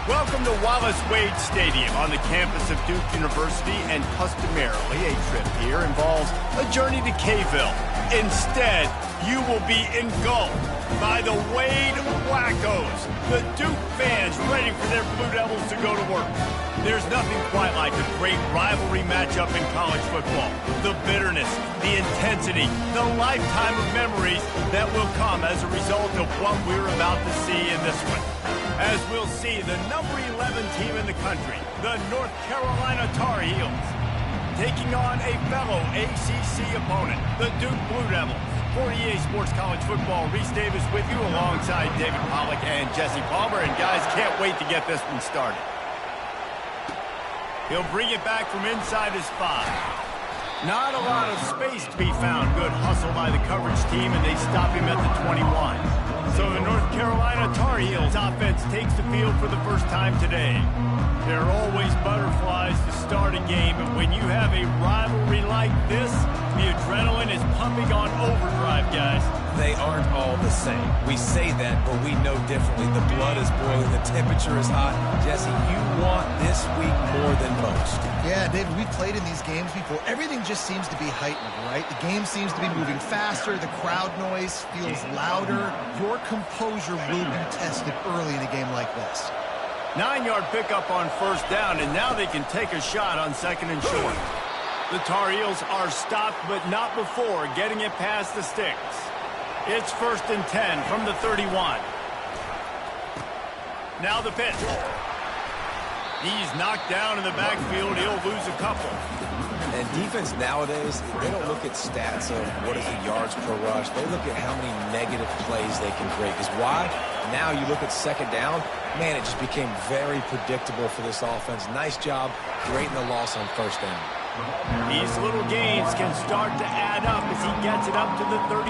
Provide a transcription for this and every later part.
Welcome to Wallace Wade Stadium on the campus of Duke University, and customarily a trip here involves a journey to Kayville. Instead, you will be engulfed by the Wade Wackos, the Duke fans ready for their Blue Devils to go to work. There's nothing quite like a great rivalry matchup in college football. The bitterness, the intensity, the lifetime of memories that will come as a result of what we're about to see in this one. As we'll see the number 11 team in the country, the North Carolina Tar Heels, taking on a fellow ACC opponent, the Duke Blue Devils. For EA Sports College Football, Reese Davis with you alongside David Pollack and Jesse Palmer. And guys, can't wait to get this one started. He'll bring it back from inside his 5. Not a lot of space to be found. Good hustle by the coverage team, and they stop him at the 21. So the North Carolina Tar Heels offense takes the field for the first time today. There are always butterflies to start a game, but when you have a rivalry like this, the adrenaline is pumping on overdrive, guys. They aren't all the same. We say that, but we know differently. The blood is boiling. The temperature is hot. Jesse, you want this week more than most. Yeah, David, we've played in these games before. Everything just seems to be heightened, right? The game seems to be moving faster. The crowd noise feels louder. Your composure will be tested early in a game like this. 9-yard pickup on first down, and now they can take a shot on second and short. The Tar Heels are stopped, but not before getting it past the sticks. It's 1st and 10 from the 31. Now the pitch. He's knocked down in the backfield. He'll lose a couple. And defense nowadays, they don't look at stats of what is the yards per rush. They look at how many negative plays they can create. Because why? Now you look at second down, man, it just became very predictable for this offense. Nice job creating the loss on first down. These little gains can start to add up as he gets it up to the 34.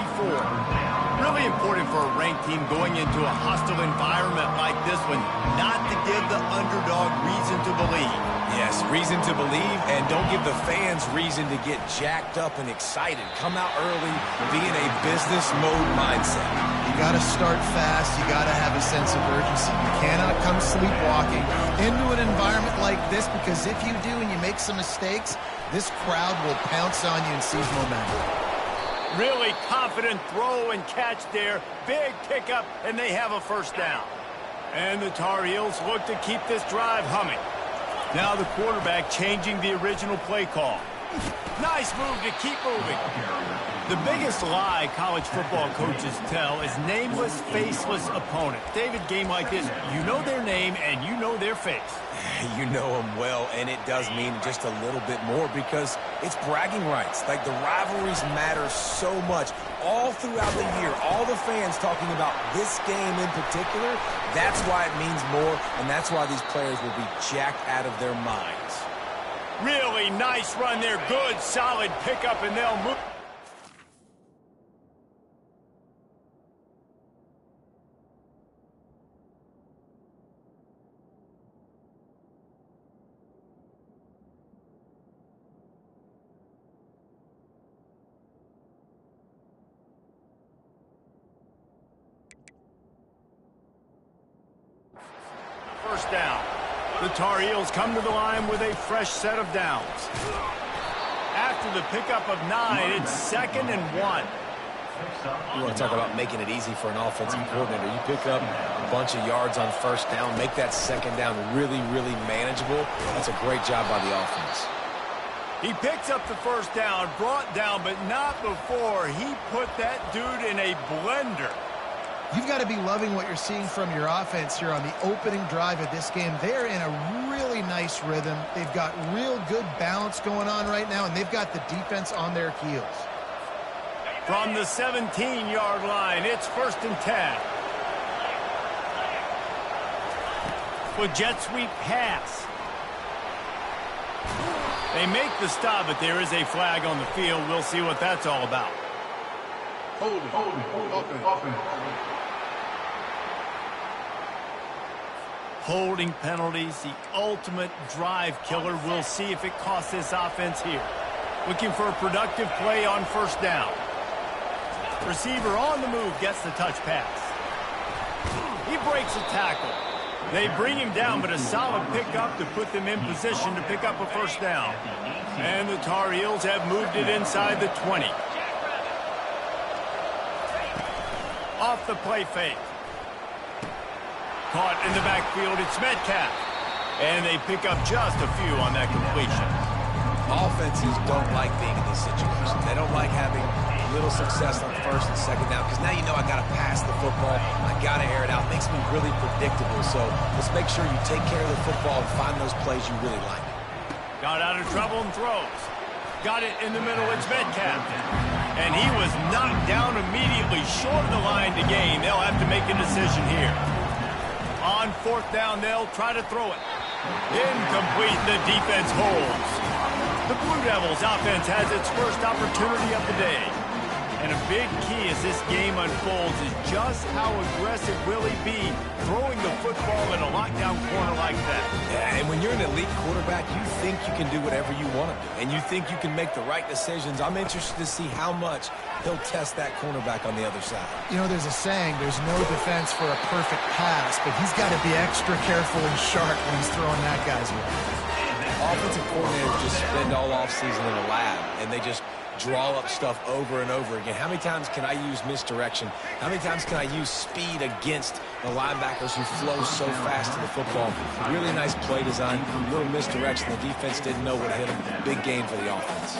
Really important for a ranked team going into a hostile environment like this one, not to give the underdog reason to believe. Yes, reason to believe, and don't give the fans reason to get jacked up and excited. Come out early, be in a business mode mindset. You got to start fast. You got to have a sense of urgency. You cannot come sleepwalking into an environment like this, because if you do and you make some mistakes, this crowd will pounce on you and seize momentum. Really confident throw and catch there. Big pickup, and they have a first down. And the Tar Heels look to keep this drive humming. Now the quarterback changing the original play call. Nice move to keep moving. The biggest lie college football coaches tell is nameless, faceless opponent. David, game like this, you know their name and you know their face. You know them well, and it does mean just a little bit more because it's bragging rights. Like, the rivalries matter so much all throughout the year. All the fans talking about this game in particular, that's why it means more, and that's why these players will be jacked out of their minds. Really nice run there. Good, solid pickup, and they'll move. First down. The Tar Heels come to the line with a fresh set of downs. After the pickup of 9, it's 2nd and 1. You want to talk about making it easy for an offensive coordinator. You pick up a bunch of yards on first down, make that second down really, really manageable. That's a great job by the offense. He picks up the first down, brought down, but not before he put that dude in a blender. You've got to be loving what you're seeing from your offense here on the opening drive of this game. They're in a really nice rhythm. They've got real good balance going on right now, and they've got the defense on their heels. From the 17-yard line, it's 1st and 10. With jet sweep pass. They make the stop, but there is a flag on the field. We'll see what that's all about. Holding penalties, the ultimate drive killer. We'll see if it costs this offense here. Looking for a productive play on first down. Receiver on the move gets the touch pass. He breaks a tackle. They bring him down, but a solid pickup to put them in position to pick up a first down. And the Tar Heels have moved it inside the 20. Off the play fake. Caught in the backfield, it's Metcalf. And they pick up just a few on that completion. Offenses don't like being in this situation. They don't like having little success on first and second down because now you know I got to pass the football. I got to air it out. It makes me really predictable. So let's make sure you take care of the football and find those plays you really like. Got out of trouble and throws. Got it in the middle. It's Metcalf. And he was knocked down immediately short of the line to gain. They'll have to make a decision here. On fourth down, they'll try to throw it. Incomplete. The defense holds. The Blue Devils offense has its first opportunity of the day. And a big key as this game unfolds is just how aggressive will he be throwing the football in a lockdown corner like that. Yeah, and when you're an elite quarterback, you think you can do whatever you want to do. And you think you can make the right decisions. I'm interested to see how much he'll test that cornerback on the other side. You know, there's a saying, there's no defense for a perfect pass, but he's got to be extra careful and sharp when he's throwing that guy's way. Offensive coordinators just spend all offseason in a lab, and they just draw up stuff over and over again. How many times can I use misdirection? How many times can I use speed against the linebackers who flow so fast to the football? Really nice play design, a little misdirection. The defense didn't know what hit them. Big gain for the offense.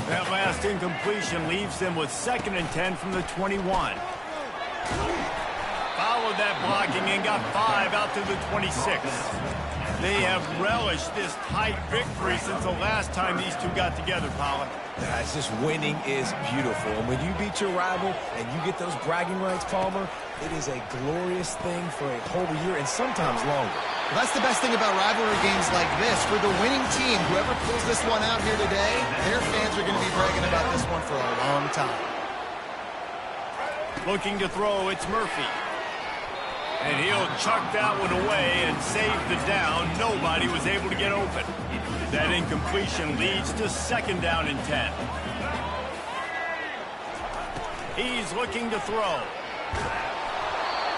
That last incompletion leaves them with 2nd and 10 from the 21. Followed that blocking and got 5 out to the 26. They have relished this tight victory since the last time these two got together, Paula. It's just winning is beautiful. And when you beat your rival and you get those bragging rights, Palmer, it is a glorious thing for a whole year and sometimes longer. Well, that's the best thing about rivalry games like this. For the winning team, whoever pulls this one out here today, their fans are going to be bragging about this one for a long time. Looking to throw, it's Murphy. And he'll chuck that one away and save the down. Nobody was able to get open. That incompletion leads to 2nd down and 10. He's looking to throw.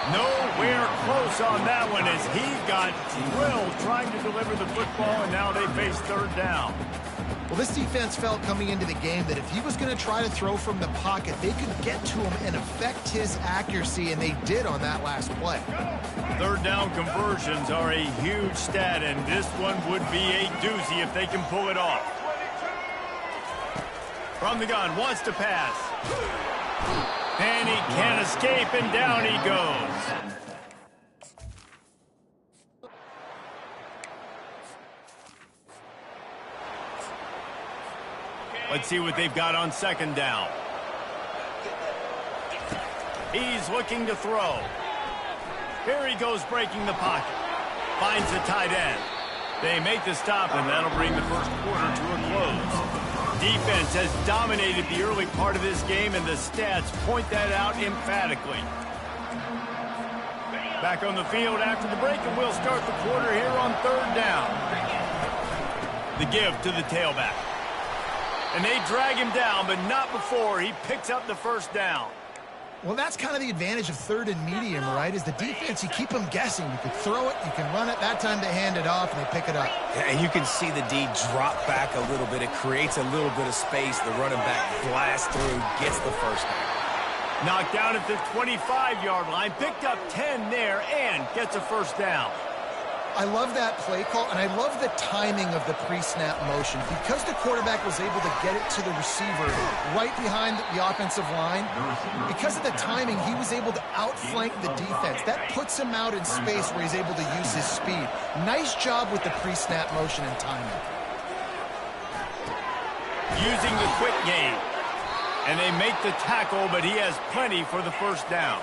Nowhere close on that one as he got drilled trying to deliver the football, and now they face 3rd down. Well, this defense felt coming into the game that if he was going to try to throw from the pocket, they could get to him and affect his accuracy, and they did on that last play. 3rd down conversions are a huge stat, and this one would be a doozy if they can pull it off. From the gun, wants to pass. And he can't escape, and down he goes. Let's see what they've got on 2nd down. He's looking to throw. Here he goes breaking the pocket. Finds the tight end. They make the stop, and that'll bring the first quarter to a close. Defense has dominated the early part of this game, and the stats point that out emphatically. Back on the field after the break, and we'll start the quarter here on 3rd down. The give to the tailback. And they drag him down, but not before he picks up the first down. Well, that's kind of the advantage of 3rd and medium, right? Is the defense, you keep them guessing. You can throw it, you can run it. That time they hand it off, and they pick it up. Yeah, and you can see the D drop back a little bit. It creates a little bit of space. The running back blasts through, gets the first down. Knocked down at the 25-yard line, picked up 10 there, and gets a first down. I love that play call, and I love the timing of the pre-snap motion. Because the quarterback was able to get it to the receiver right behind the offensive line, because of the timing, he was able to outflank the defense. That puts him out in space where he's able to use his speed. Nice job with the pre-snap motion and timing. Using the quick game. And they make the tackle, but he has plenty for the first down.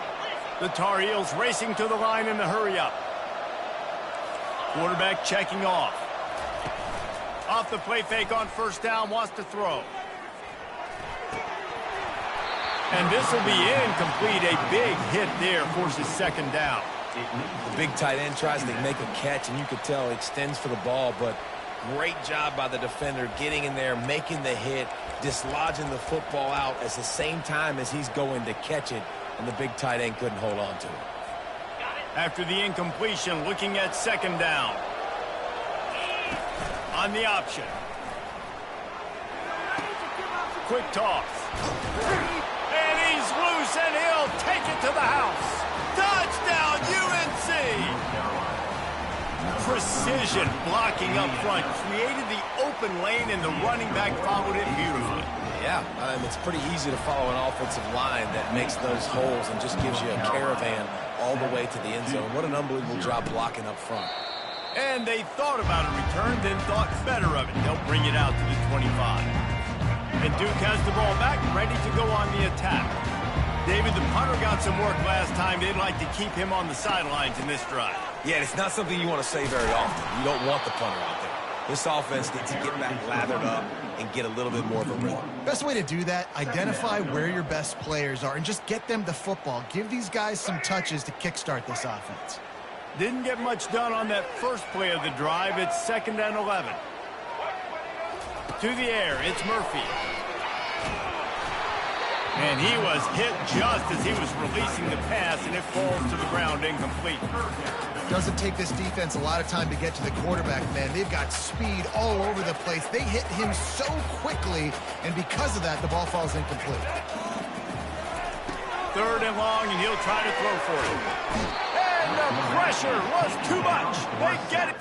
The Tar Heels racing to the line in the hurry-up. Quarterback checking off. Off the play fake on 1st down, wants to throw. And this will be incomplete. A big hit there forces 2nd down. The big tight end tries to make a catch, and you could tell it extends for the ball, but great job by the defender getting in there, making the hit, dislodging the football out at the same time as he's going to catch it, and the big tight end couldn't hold on to it. After the incompletion, looking at second down. On the option. Quick toss. And he's loose, and he'll take it to the house. Touchdown, UNC! Precision blocking up front. Created the open lane, and the running back followed it beautifully. Yeah, it's pretty easy to follow an offensive line that makes those holes and just gives you a caravan all the way to the end zone. What an unbelievable job blocking up front. And they thought about a return, then thought better of it. They'll bring it out to the 25. And Duke has the ball back, ready to go on the attack. David, the punter got some work last time. They'd like to keep him on the sidelines in this drive. Yeah, it's not something you want to say very often. You don't want the punter out there. This offense needs to get back lathered up and get a little bit more of a rhythm. Best way to do that, identify where your best players are and just get them the football. Give these guys some touches to kickstart this offense. Didn't get much done on that first play of the drive. It's 2nd and 11. To the air, it's Murphy. And he was hit just as he was releasing the pass, and it falls to the ground incomplete. Doesn't take this defense a lot of time to get to the quarterback, man. They've got speed all over the place. They hit him so quickly, and because of that, the ball falls incomplete. 3rd and long, and he'll try to throw for it. And the pressure was too much. They get it.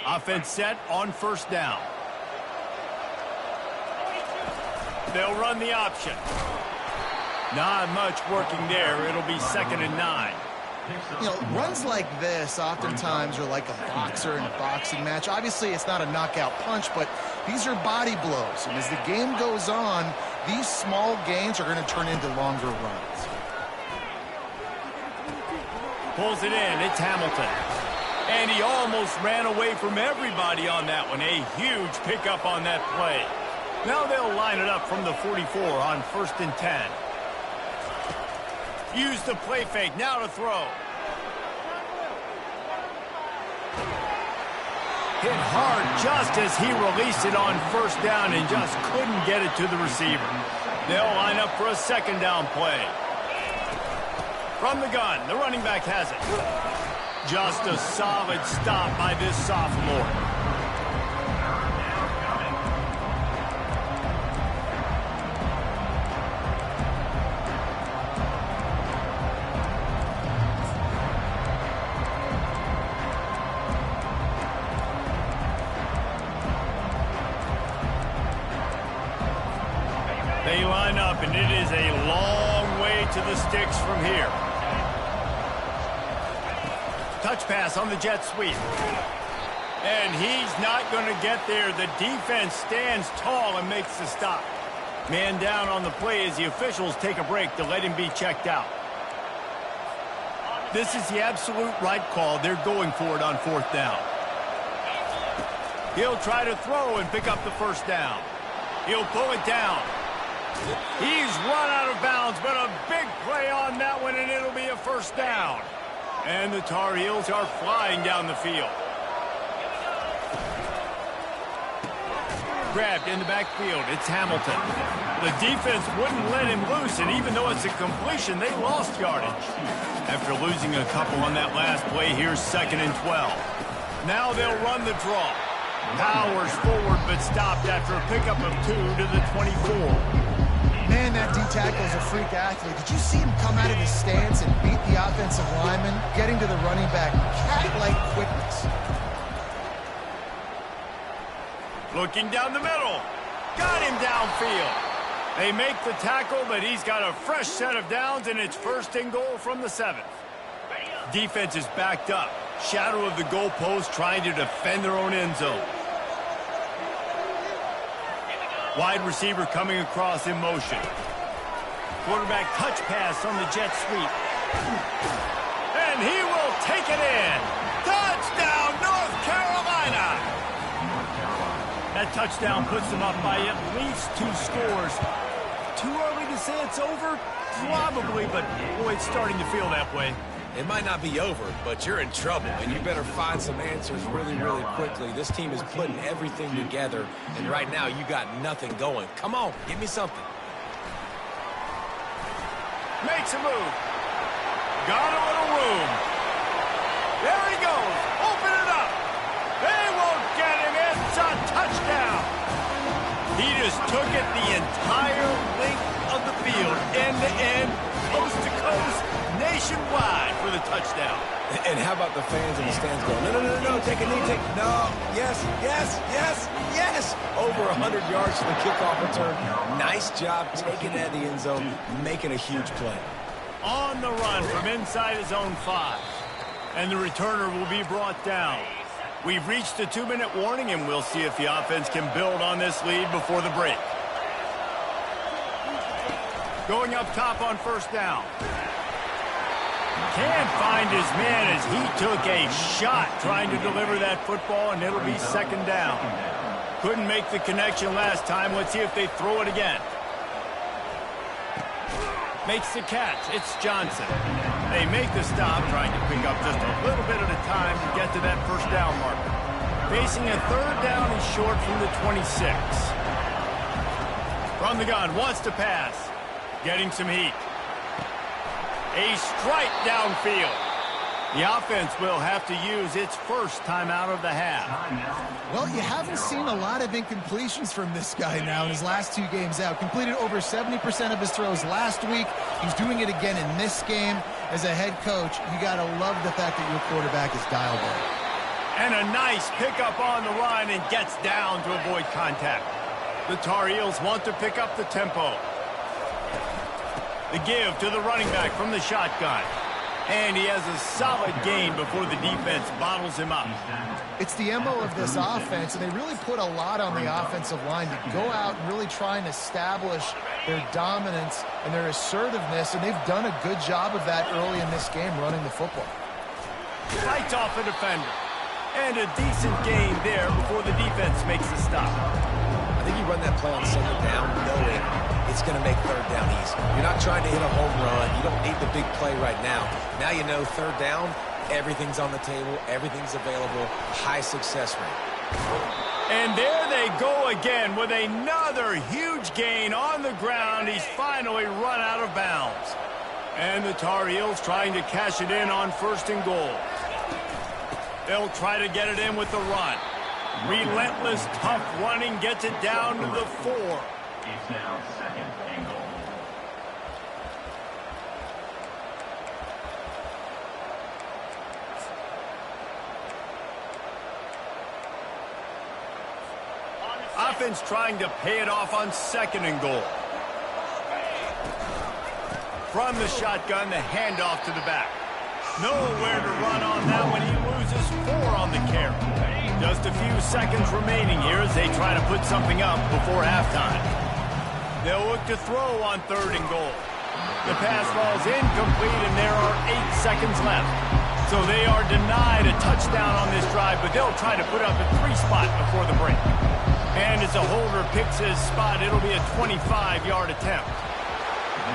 Offense set on 1st down. They'll run the option. Not much working there. It'll be 2nd and 9. You know, runs like this oftentimes are like a boxer in a boxing match. Obviously, it's not a knockout punch, but these are body blows. And as the game goes on, these small gains are going to turn into longer runs. Pulls it in. It's Hamilton. And he almost ran away from everybody on that one. A huge pickup on that play. Now they'll line it up from the 44 on 1st and 10. Use the play fake. Now to throw. Hit hard just as he released it on 1st down and just couldn't get it to the receiver. They'll line up for a 2nd down play. From the gun, the running back has it. Just a solid stop by this sophomore. They line up, and it is a long way to the sticks from here. Touch pass on the jet sweep. And he's not going to get there. The defense stands tall and makes the stop. Man down on the play as the officials take a break to let him be checked out. This is the absolute right call. They're going for it on 4th down. He'll try to throw and pick up the 1st down. He'll pull it down. He's run out of bounds, but a big play on that one, and it'll be a 1st down. And the Tar Heels are flying down the field. Grabbed in the backfield. It's Hamilton. The defense wouldn't let him loose, and even though it's a completion, they lost yardage. After losing a couple on that last play, here's 2nd and 12. Now they'll run the draw. Powers forward, but stopped after a pickup of 2 to the 24. Man, that D-tackle is a freak athlete. Did you see him come out of his stance and beat the offensive lineman, getting to the running back? Cat-like quickness. Looking down the middle. Got him downfield. They make the tackle, but he's got a fresh set of downs, and it's 1st and goal from the 7th. Defense is backed up. Shadow of the goalpost trying to defend their own end zone. Wide receiver coming across in motion. Quarterback touch pass on the jet sweep. And he will take it in. Touchdown, North Carolina! That touchdown puts them up by at least 2 scores. Too early to say it's over? Probably, but boy, it's starting to feel that way. It might not be over, but you're in trouble, and you better find some answers really, really quickly. This team is putting everything together, and right now you got nothing going. Come on, give me something. Makes a move. Got a little room. There he goes. Open it up. They won't get him. It's a touchdown. He just took it the entire length of the field, end to end, coast to coast, nationwide for the touchdown. And how about the fans in the stands going, no, take a knee, no, yes, yes, yes, yes. Over 100 yards for the kickoff return. Nice job taking it at the end zone, making a huge play. On the run from inside his own 5. And the returner will be brought down. We've reached the 2-minute warning, and we'll see if the offense can build on this lead before the break. Going up top on first down. Can't find his man as he took a shot trying to deliver that football, and it'll be second down. Couldn't make the connection last time. Let's see if they throw it again. Makes the catch. It's Johnson. They make the stop, trying to pick up just a little bit at a time to get to that first down marker. Facing a third down and short from the 26. From the gun, wants to pass. Getting some heat. A strike downfield. The offense will have to use its first timeout of the half. Well, you haven't seen a lot of incompletions from this guy now in his last 2 games out. Completed over 70% of his throws last week. He's doing it again in this game. As a head coach, you got to love the fact that your quarterback is dialed in. And a nice pickup on the run, and gets down to avoid contact. The Tar Heels want to pick up the tempo. The give to the running back from the shotgun. And he has a solid gain before the defense bottles him up. It's the MO of this offense, and they really put a lot on the offensive line to go out and really try and establish their dominance and their assertiveness, and they've done a good job of that early in this game, running the football. Fights off a defender. And a decent gain there before the defense makes the stop. I think you run that play on second down knowing it's going to make third down easy. You're not trying to hit a home run. You don't need the big play right now. Now you know third down, everything's on the table, everything's available, high success rate. And there they go again with another huge gain on the ground. He's finally run out of bounds. And the Tar Heels trying to cash it in on first and goal. They'll try to get it in with the run. Relentless, tough running gets it down to the 4. It's now second and goal. Offense trying to pay it off on second and goal. From the shotgun, the handoff to the back. Nowhere to run on that one. He loses 4 on the carry. Just a few seconds remaining here as they try to put something up before halftime. They'll look to throw on third and goal. The pass falls incomplete, and there are 8 seconds left. So they are denied a touchdown on this drive, but they'll try to put up a 3 spot before the break. And as a holder picks his spot, it'll be a 25-yard attempt.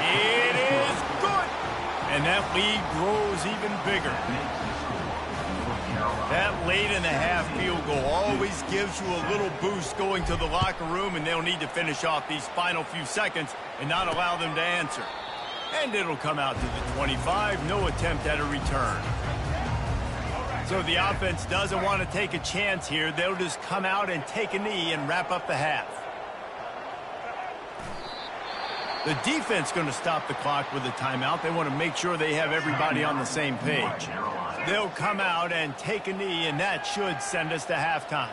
It is good. And that lead grows even bigger. That late in the half field goal always gives you a little boost going to the locker room, and they'll need to finish off these final few seconds and not allow them to answer. And it'll come out to the 25, no attempt at a return. So the offense doesn't want to take a chance here. They'll just come out and take a knee and wrap up the half. The defense going to stop the clock with a timeout. They want to make sure they have everybody on the same page. They'll come out and take a knee, and that should send us to halftime.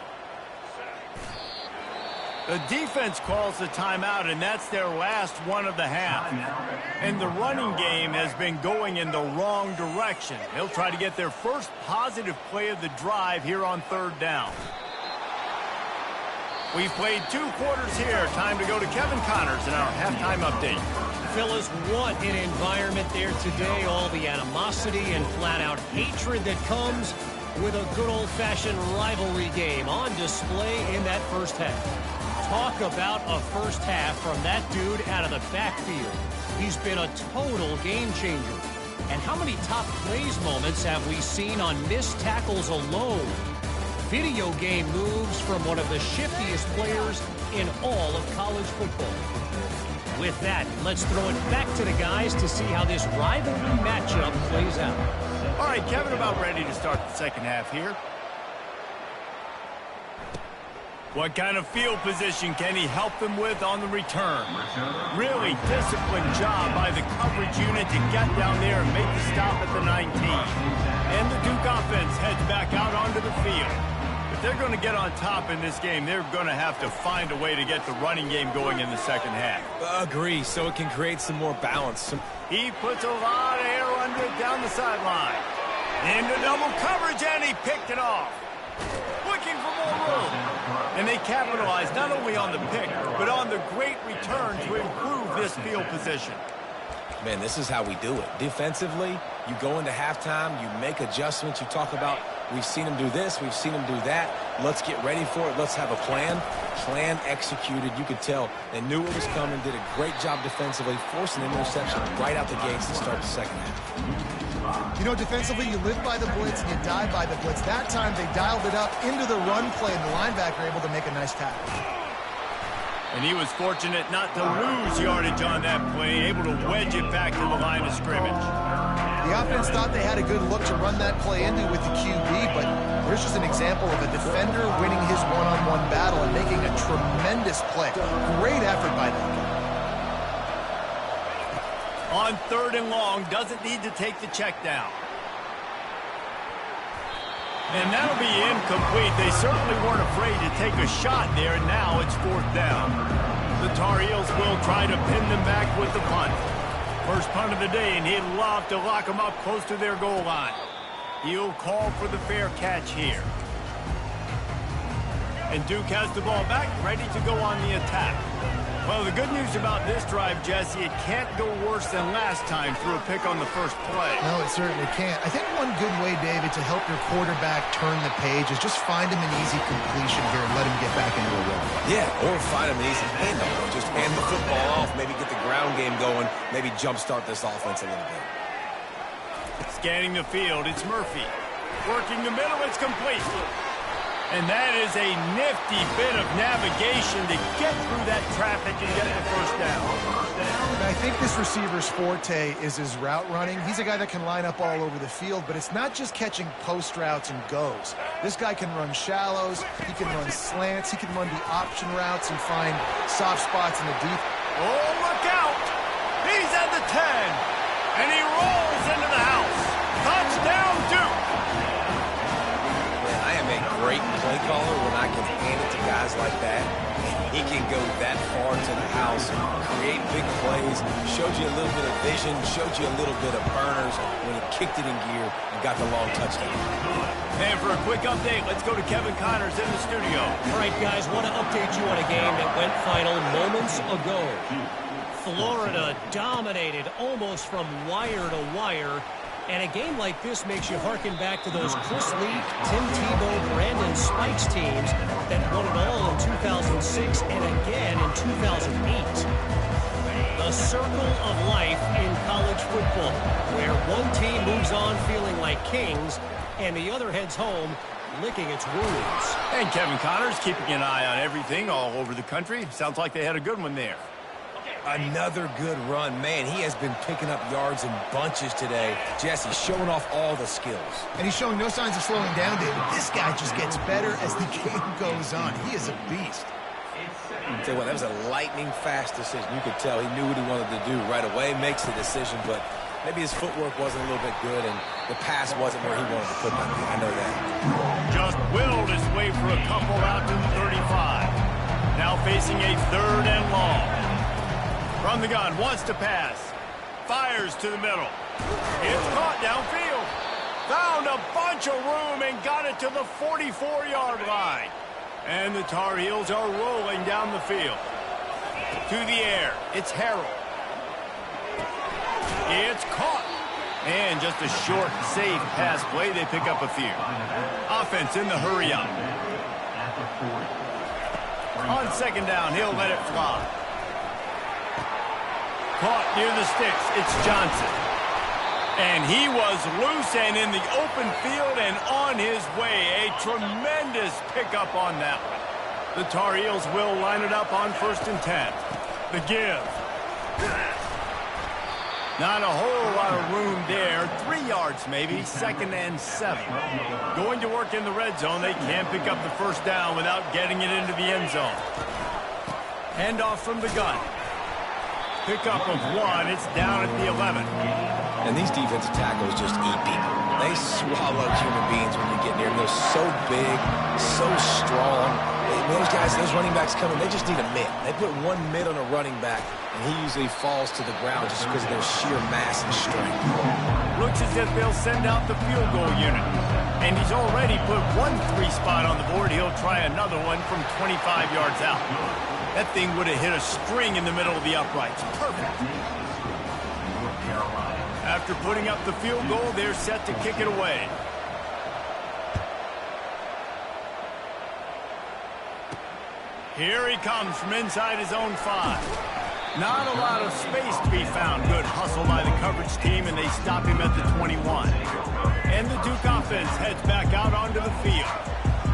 The defense calls the timeout, and that's their last one of the half. And the running game has been going in the wrong direction. They'll try to get their first positive play of the drive here on third down. We've played 2 quarters here. Time to go to Kevin Connors in our halftime update. Phyllis, what an environment there today. All the animosity and flat-out hatred that comes with a good old-fashioned rivalry game on display in that first half. Talk about a first half from that dude out of the backfield. He's been a total game changer. And how many top plays moments have we seen on missed tackles alone? Video game moves from one of the shiftiest players in all of college football. With that, let's throw it back to the guys to see how this rivalry matchup plays out. All right, Kevin, about ready to start the second half here. What kind of field position can he help them with on the return? Really disciplined job by the coverage unit to get down there and make the stop at the 19. And the Duke offense heads back out onto the field. If they're going to get on top in this game, they're going to have to find a way to get the running game going in the second half. Agree, so it can create some more balance. He puts a lot of air under it down the sideline. Into double coverage, and he picked it off. Looking for more room. And they capitalize not only on the pick, but on the great return to improve this field position. Man, this is how we do it. Defensively, you go into halftime, you make adjustments. You talk about, we've seen them do this, we've seen them do that. Let's get ready for it. Let's have a plan. Plan executed. You could tell they knew it was coming, did a great job defensively, forcing an interception right out the gates to start the second half. You know, defensively, you live by the blitz and you die by the blitz. That time, they dialed it up into the run play, and the linebacker able to make a nice tackle. And he was fortunate not to lose yardage on that play, able to wedge it back to the line of scrimmage. The offense thought they had a good look to run that play into with the QB, but there's just an example of a defender winning his one-on-one battle and making a tremendous play. Great effort by that guy. On 3rd and long, doesn't need to take the check down. And that'll be incomplete. They certainly weren't afraid to take a shot there, and now it's 4th down. The Tar Heels will try to pin them back with the punt. First punt of the day, and he'd love to lock them up close to their goal line. He'll call for the fair catch here. And Duke has the ball back, ready to go on the attack. Well, the good news about this drive, Jesse, it can't go worse than last time through a pick on the first play. No, it certainly can't. I think one good way, David, to help your quarterback turn the page is just find him an easy completion here and let him get back into a rhythm. Yeah, or find him an easy handoff. Just hand the football off, maybe get the ground game going, maybe jumpstart this offense a little bit. Scanning the field, it's Murphy. Working the middle, it's complete. And that is a nifty bit of navigation to get through that traffic and get the first down. And I think this receiver's forte is his route running. He's a guy that can line up all over the field, but it's not just catching post routes and goes. This guy can run shallows, he can run slants, he can run the option routes and find soft spots in the deep. Oh, look out! He's at the 10, and he rolls into the house. Touchdown, Duke! Great play caller when I can hand it to guys like that. He can go that far to the house, create big plays, showed you a little bit of vision, showed you a little bit of burners when he kicked it in gear and got the long touchdown. And for a quick update, let's go to Kevin Connors in the studio. All right, guys, want to update you on a game that went final moments ago. Florida dominated almost from wire to wire. And a game like this makes you harken back to those Chris Lee, Tim Tebow, Brandon Spikes teams that won it all in 2006 and again in 2008. The circle of life in college football, where one team moves on feeling like kings and the other heads home licking its wounds. And Kevin Connors keeping an eye on everything all over the country. Sounds like they had a good one there. Another good run. Man, he has been picking up yards in bunches today. Jesse showing off all the skills. And he's showing no signs of slowing down, David. This guy just gets better as the game goes on. He is a beast. I'll tell you what, that was a lightning-fast decision. You could tell he knew what he wanted to do right away, makes the decision, but maybe his footwork wasn't a little bit good, and the pass wasn't where he wanted to put that. I know that. Just willed his way for a couple out to the 35. Now facing a 3rd and long. From the gun, wants to pass. Fires to the middle. It's caught downfield. Found a bunch of room and got it to the 44-yard line. And the Tar Heels are rolling down the field. To the air, it's Harrell. It's caught. And just a short, safe pass play. They pick up a few. Offense in the hurry up. On 2nd down, he'll let it fly. Caught near the sticks. It's Johnson. And he was loose and in the open field and on his way. A tremendous pickup on that one. The Tar Heels will line it up on 1st and 10. The give. Not a whole lot of room there. 3 yards maybe. 2nd and 7. Going to work in the red zone. They can't pick up the first down without getting it into the end zone. Handoff from the gun. Pickup of 1. It's down at the 11. And these defensive tackles just eat people. They swallow human beings when you get near them. They're so big, so strong. Those guys, those running backs coming, they just need a mid. They put 1 mid on a running back, and he usually falls to the ground just because of their sheer mass and strength. Looks as if they'll send out the field goal unit. And he's already put 1 3 spot on the board. He'll try another one from 25 yards out. That thing would have hit a string in the middle of the uprights. Perfect. After putting up the field goal, they're set to kick it away. Here he comes from inside his own 5. Not a lot of space to be found. Good hustle by the coverage team, and they stop him at the 21. And the Duke offense heads back out onto the field.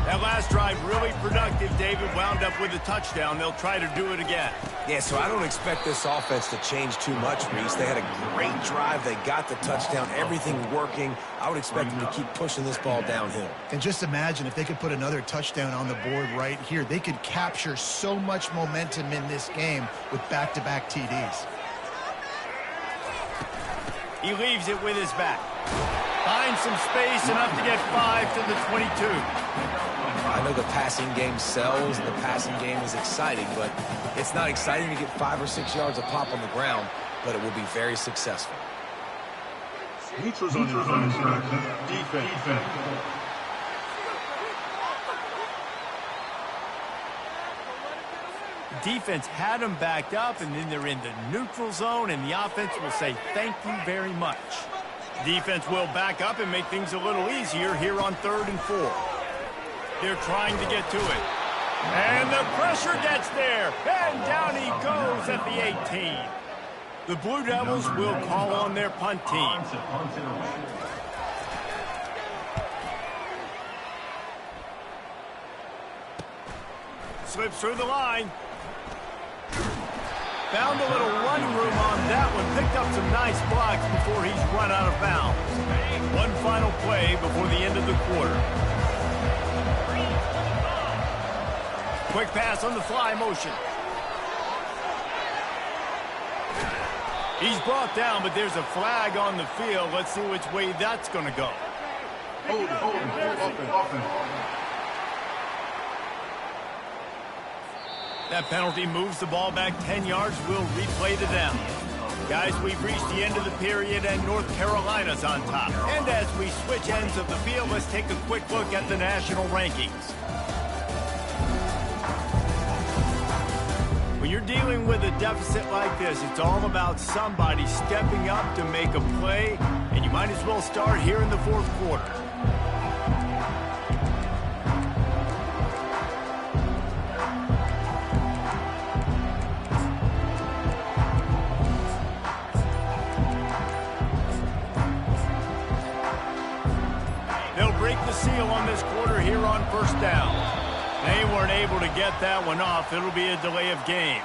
That last drive really productive. David wound up with a touchdown. They'll try to do it again. Yeah, so I don't expect this offense to change too much, Reese. They had a great drive. They got the touchdown. Everything working. I would expect them to keep pushing this ball downhill. And just imagine if they could put another touchdown on the board right here. They could capture so much momentum in this game with back-to-back TDs. He leaves it with his back. Finds some space, enough to get 5 to the 22. I know the passing game sells and the passing game is exciting, but it's not exciting to get 5 or 6 yards a pop on the ground, but it will be very successful. Defense. Defense had them backed up, and then they're in the neutral zone, and the offense will say thank you very much. Defense will back up and make things a little easier here on 3rd and 4. They're trying to get to it. And the pressure gets there. And down he goes at the 18. The Blue Devils will call on their punt team. Slips through the line. Found a little run room on that one. Picked up some nice blocks before he's run out of bounds. One final play before the end of the quarter. Quick pass on the fly motion. He's brought down, but there's a flag on the field. Let's see which way that's going to go. Hold offense. That penalty moves the ball back 10 yards. We'll replay the down. Guys, we've reached the end of the period, and North Carolina's on top. And as we switch ends of the field, let's take a quick look at the national rankings. When you're dealing with a deficit like this, it's all about somebody stepping up to make a play, and you might as well start here in the 4th quarter. They'll break the seal on this quarter here on 1st down. They weren't able to get that one off. It'll be a delay of game.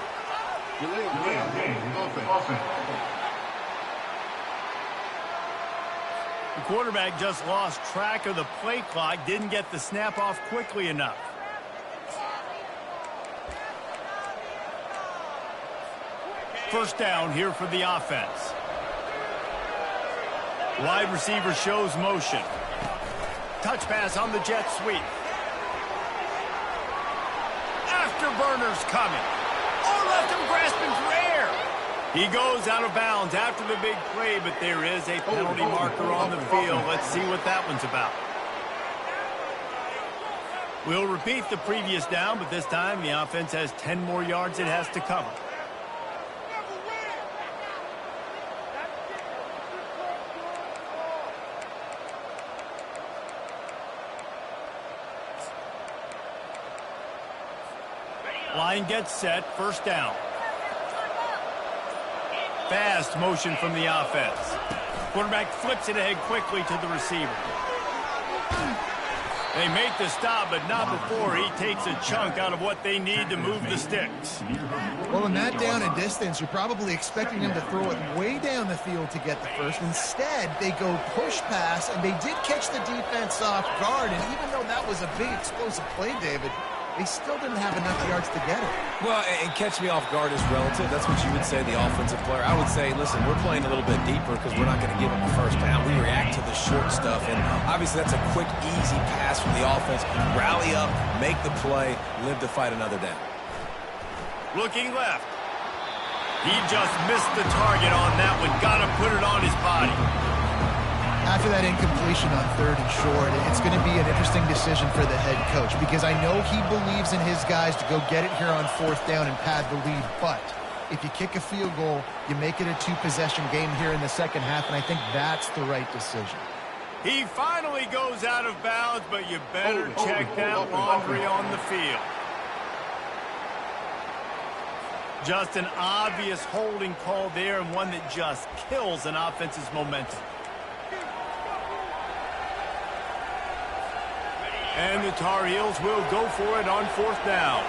Offense. The quarterback just lost track of the play clock, didn't get the snap off quickly enough. First down here for the offense. Wide receiver shows motion. Touch pass on the jet sweep. Afterburners coming. Oh, left him grasping for air. He goes out of bounds after the big play, but there is a penalty marker on the field. Let's see what that one's about. We'll repeat the previous down, but this time the offense has 10 more yards it has to cover. Line gets set, first down. Fast motion from the offense. Quarterback flips it ahead quickly to the receiver. They make the stop, but not before he takes a chunk out of what they need to move the sticks. Well, in that down and distance, you're probably expecting him to throw it way down the field to get the first. Instead, they go push pass, and they did catch the defense off guard. And even though that was a big explosive play, David, they still didn't have enough yards to get it. Well, and catch me off guard is relative. That's what you would say, the offensive player. I would say, listen, we're playing a little bit deeper because we're not going to give them a first down. We react to the short stuff, and obviously that's a quick, easy pass from the offense. Rally up, make the play, live to fight another down. Looking left. He just missed the target on that one. Got to put it on his body. After that incompletion on 3rd and short, it's going to be an interesting decision for the head coach because I know he believes in his guys to go get it here on 4th down and pad the lead. But if you kick a field goal, you make it a 2-possession game here in the second half, and I think that's the right decision. He finally goes out of bounds, but you better check that laundry on the field. Just an obvious holding call there, and one that just kills an offense's momentum. And the Tar Heels will go for it on 4th down.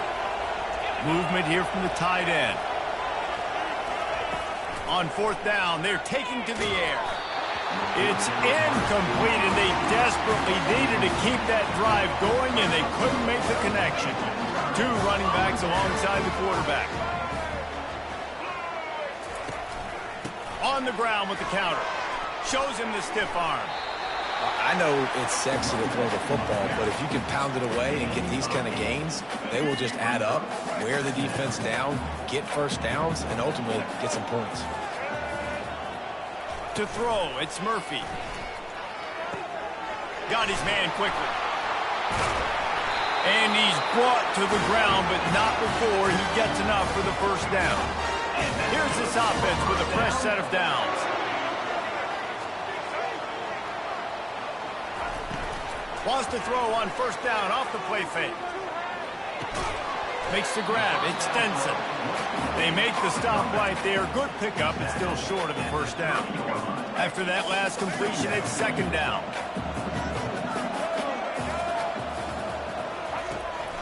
Movement here from the tight end. On 4th down, they're taking to the air. It's incomplete, and they desperately needed to keep that drive going, and they couldn't make the connection. 2 running backs alongside the quarterback. On the ground with the counter. Shows him the stiff arm. I know it's sexy to throw the football, but if you can pound it away and get these kind of gains, they will just add up, wear the defense down, get first downs, and ultimately get some points. To throw, it's Murphy. Got his man quickly. And he's brought to the ground, but not before he gets enough for the first down. Here's this offense with a fresh set of downs. Wants to throw on 1st down off the play fake. Makes the grab. Extends it. They make the stop right there. Good pickup, but still short of the first down. After that last completion, it's 2nd down.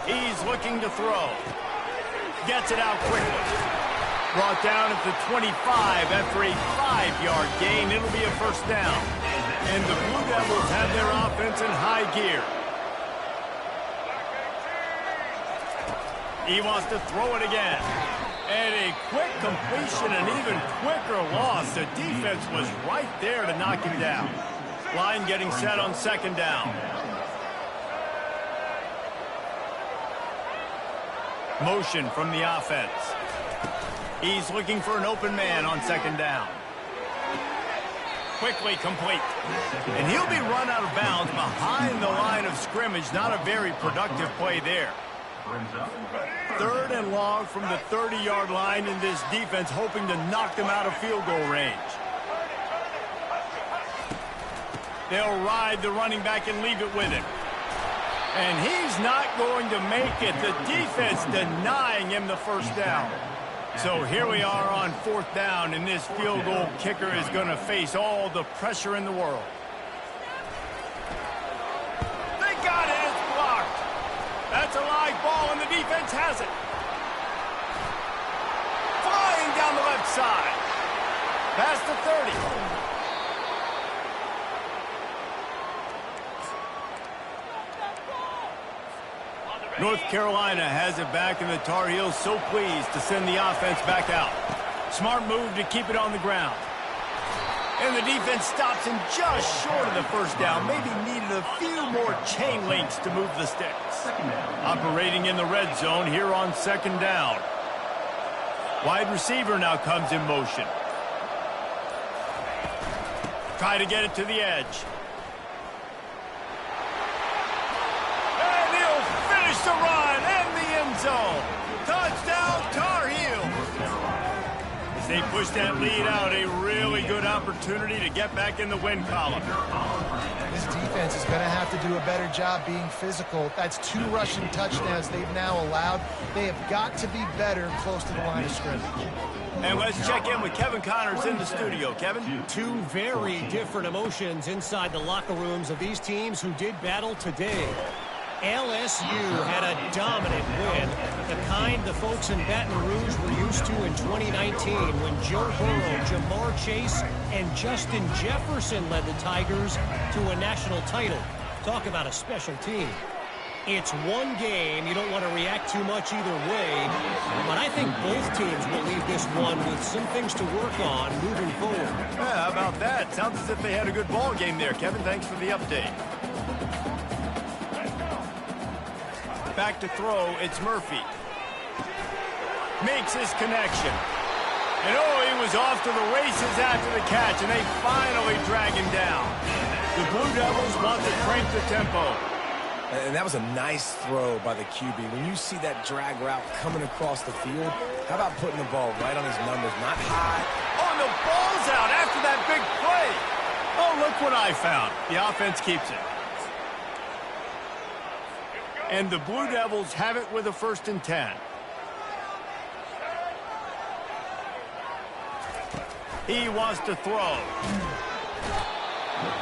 He's looking to throw. Gets it out quickly. Brought down at the 25 after a 5-yard gain. It'll be a first down. And the Blue Devils have their offense in high gear. He wants to throw it again. And a quick completion, an even quicker loss. The defense was right there to knock him down. Line getting set on 2nd down. Motion from the offense. He's looking for an open man on 2nd down. Quickly complete. And he'll be run out of bounds behind the line of scrimmage. Not a very productive play there. 3rd and long from the 30-yard line, in this defense hoping to knock them out of field goal range. They'll ride the running back and leave it with him. And he's not going to make it. The defense denying him the first down. So here we are on 4th down, and this field goal kicker is going to face all the pressure in the world. They got it. It's blocked. That's a live ball, and the defense has it. Flying down the left side. Past the 30. North Carolina has it back, and the Tar Heels so pleased to send the offense back out. Smart move to keep it on the ground. And the defense stops him just short of the first down. Maybe needed a few more chain links to move the sticks. Operating in the red zone here on 2nd down. Wide receiver now comes in motion. Try to get it to the edge. The run and the end zone. Touchdown, Tar Heels. As they push that lead out, a really good opportunity to get back in the win column. this defense is going to have to do a better job being physical. That's 2 rushing touchdowns they've now allowed. They have got to be better close to the line of scrimmage. And let's check in with Kevin Connors in the studio. Kevin? 2 very different emotions inside the locker rooms of these teams who did battle today. LSU had a dominant win, the kind the folks in Baton Rouge were used to in 2019 when Joe Burrow, Jamar Chase, and Justin Jefferson led the Tigers to a national title. Talk about a special team. It's one game. You don't want to react too much either way, but I think both teams will leave this one with some things to work on moving forward. Yeah, how about that? Sounds as if they had a good ball game there, Kevin. Thanks for the update. Back to throw, it's Murphy. Makes his connection. And oh, he was off to the races after the catch, and they finally drag him down. The Blue Devils want to crank the tempo. And that was a nice throw by the QB. When you see that drag route coming across the field, how about putting the ball right on his numbers, not high? Oh, and the ball's out after that big play. Oh, look what I found. The offense keeps it. And the Blue Devils have it with a 1st and 10. He wants to throw.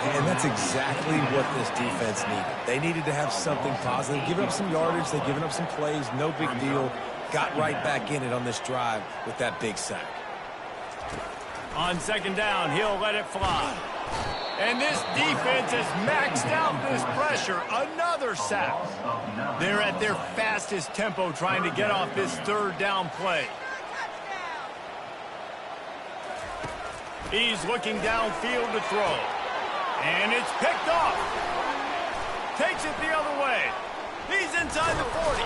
And that's exactly what this defense needed. They needed to have something positive. Giving up some yardage, they've given up some plays, no big deal. Got right back in it on this drive with that big sack. On 2nd down, he'll let it fly. And this defense has maxed out this pressure. Another sack. They're at their fastest tempo trying to get off this 3rd down play. He's looking downfield to throw. And it's picked off. Takes it the other way. He's inside the 40.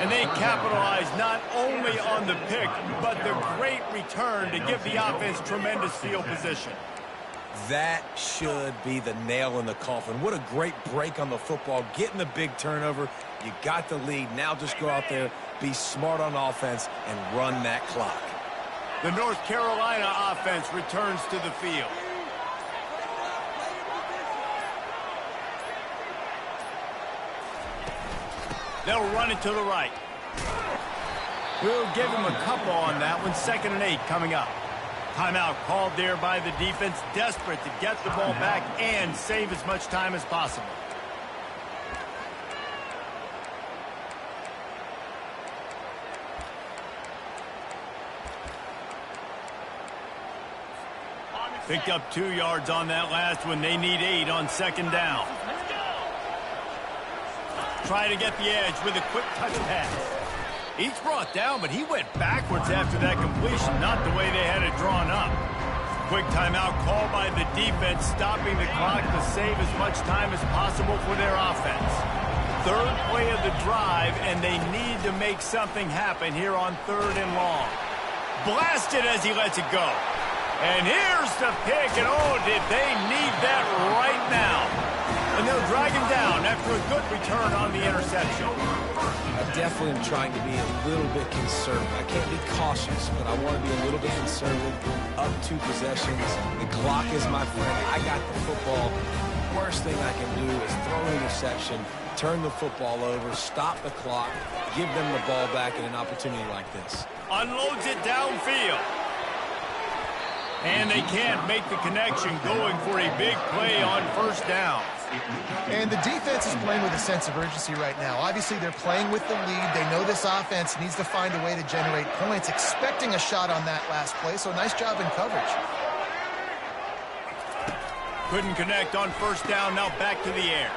And they capitalize not only on the pick, but the great return to give the offense tremendous field position. That should be the nail in the coffin. What a great break on the football. Getting the big turnover. You got the lead. Now just go out there, be smart on offense, and run that clock. The North Carolina offense returns to the field. They'll run it to the right. We'll give him a couple on that one. 2nd and 8 coming up. Timeout called there by the defense, desperate to get the ball back and save as much time as possible. Picked up 2 yards on that last one. They need 8 on 2nd down. Try to get the edge with a quick touch pass. He's brought down, but he went backwards after that completion, not the way they had it drawn up. Quick timeout called by the defense, stopping the clock to save as much time as possible for their offense. 3rd play of the drive, and they need to make something happen here on 3rd and long. Blasted as he lets it go. And here's the pick, and oh, did they need that right now. And they'll drag him down after a good return on the interception. I definitely am trying to be a little bit conservative. I can't be cautious, but I want to be a little bit conservative. Up 2 possessions. The clock is my friend. I got the football. Worst thing I can do is throw an interception, turn the football over, stop the clock, give them the ball back in an opportunity like this. Unloads it downfield. And they can't make the connection, going for a big play on 1st down. And the defense is playing with a sense of urgency right now. Obviously, they're playing with the lead. They know this offense needs to find a way to generate points, expecting a shot on that last play, so nice job in coverage. Couldn't connect on 1st down, now back to the air.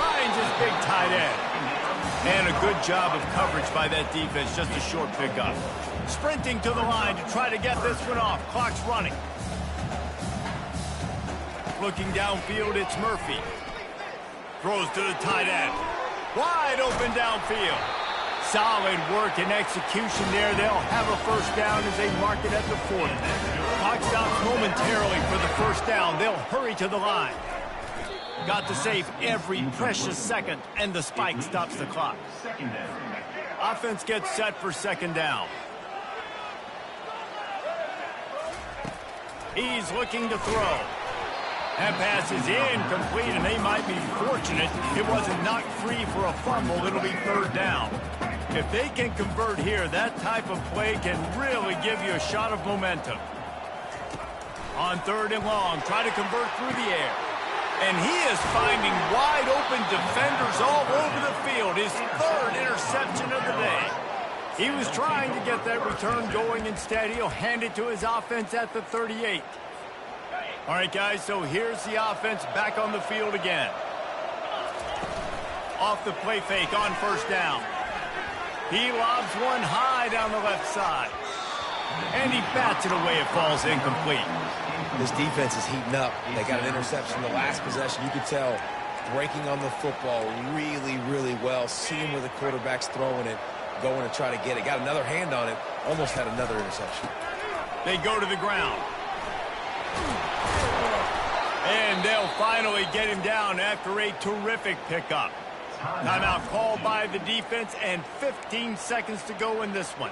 Finds his big tight end. And a good job of coverage by that defense, just a short pickup. Sprinting to the line to try to get this one off. Clock's running. Looking downfield, it's Murphy. Throws to the tight end. Wide open downfield. Solid work and execution there. They'll have a 1st down as they mark it at the 40. Clock stops momentarily for the 1st down. They'll hurry to the line. Got to save every precious second, and the spike stops the clock. Offense gets set for 2nd down. He's looking to throw. That pass is incomplete, and they might be fortunate it wasn't knocked free for a fumble. It'll be third down. If they can convert here, that type of play can really give you a shot of momentum. On third and long, try to convert through the air. And he is finding wide open defenders all over the field. His third interception of the day. He was trying to get that return going. Instead, he'll hand it to his offense at the 38. All right, guys, so here's the offense back on the field again. Off the play fake on first down. He lobs one high down the left side. And he bats it away. It falls incomplete. This defense is heating up. They got an interception the last possession. You could tell breaking on the football really, really well. Seeing where the quarterback's throwing it, going to try to get it. Got another hand on it. Almost had another interception. They go to the ground. And they'll finally get him down after a terrific pickup. Timeout called by the defense and 15 seconds to go in this one.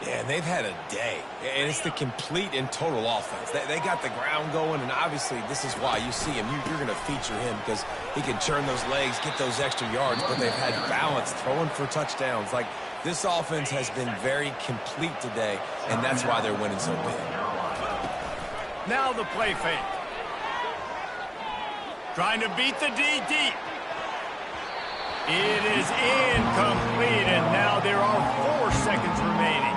Yeah, and they've had a day. And it's the complete and total offense. They got the ground going, and obviously this is why you see him. You're going to feature him because he can churn those legs, get those extra yards, but they've had balance, throwing for touchdowns. Like, this offense has been very complete today, and that's why they're winning so big. Now the play fake. Trying to beat the D deep. It is incomplete, and now there are 4 seconds remaining.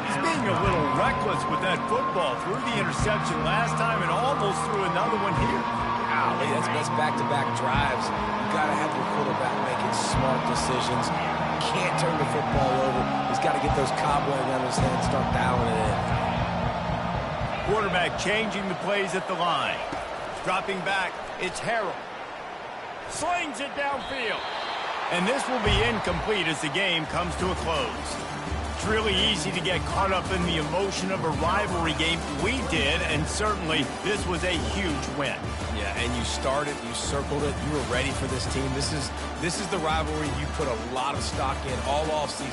He's being a little reckless with that football. Threw the interception last time and almost threw another one here. Golly, that's back-to-back drives. You got to have your quarterback making smart decisions. Can't turn the football over. He's got to get those cobwebs out of his head and start dialing it in. Quarterback changing the plays at the line. Dropping back, it's Harrell. Slings it downfield. And this will be incomplete as the game comes to a close. It's really easy to get caught up in the emotion of a rivalry game. We did, and certainly this was a huge win. Yeah, and you started, you circled it, you were ready for this team. This is the rivalry you put a lot of stock in all offseason.